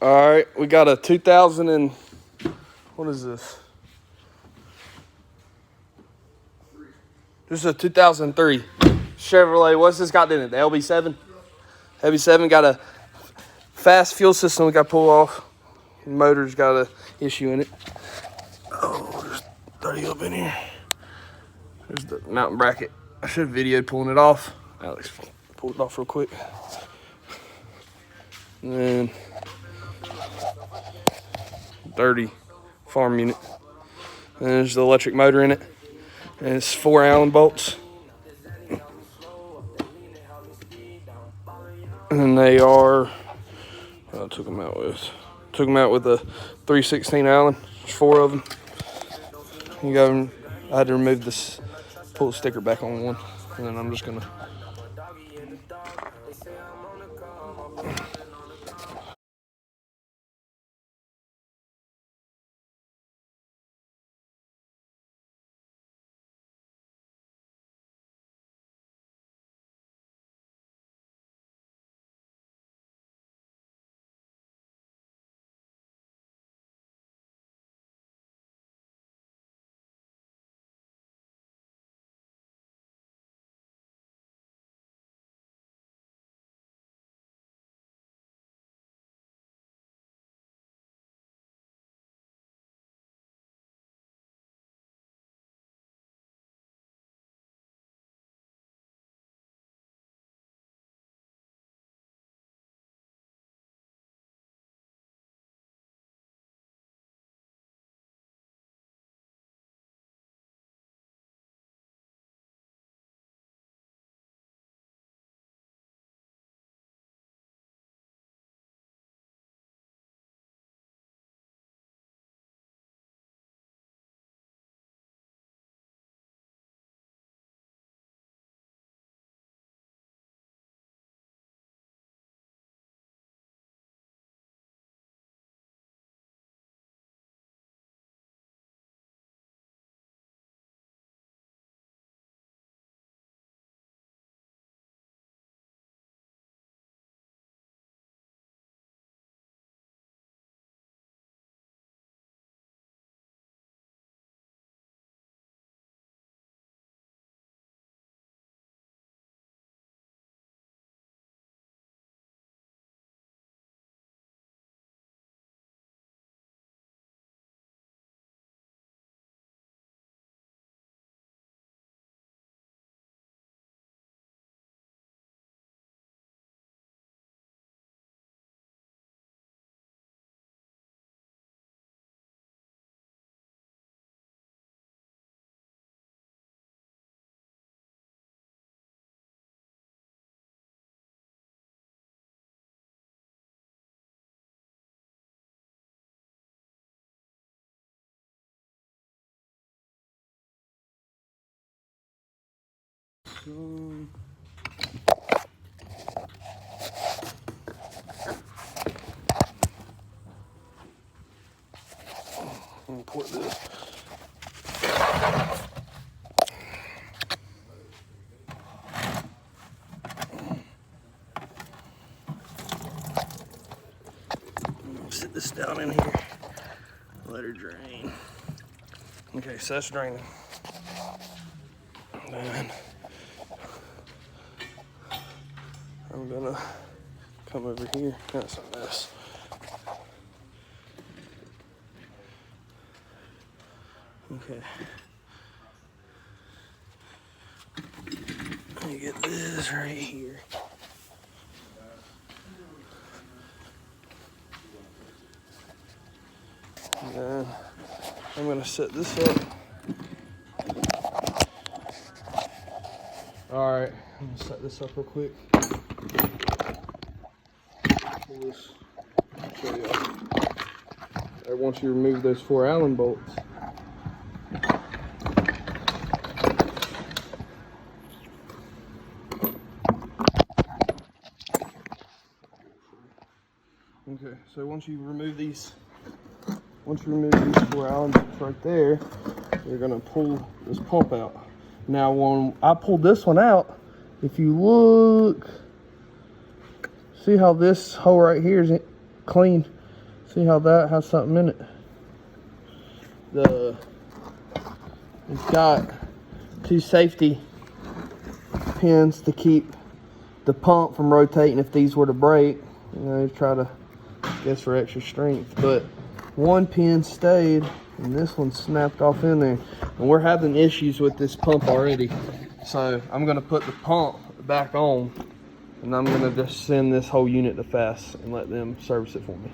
All right, we got a 2000 and what is this? This is a 2003 Chevrolet. What's this got in it? The LB7? LB7 got a Fass fuel system we got to pull off. The motor's got a issue in it. Oh, there's 30 up in here. There's the mountain bracket. I should have videoed pulling it off. Alex pulled it off real quick. And then 30 farm unit. And there's the electric motor in it. And it's 4 Allen bolts. And they are, I took them out with a 316 Allen. There's 4 of them. You got them. I had to remove this, pull the sticker back on one, and then I'm just gonna. Import this. Sit this down in here. Let her drain. Okay, so that's draining. Then I'm gonna come over here. That's a mess. Okay. Let me get this right here. And then I'm gonna set this up. All right, I'm gonna set this up real quick. Pull this. Show you. Once you remove those 4 Allen bolts. Okay, so once you remove these 4 Allen bolts right there, you're gonna pull this pump out. Now, when I pulled this one out, if you look, see how this hole right here is clean? See how that has something in it? It's got 2 safety pins to keep the pump from rotating if these were to break. You know, try to, I guess, for extra strength. But 1 pin stayed and this one snapped off in there. And we're having issues with this pump already. So I'm gonna put the pump back on and I'm gonna just send this whole unit to Fass and let them service it for me.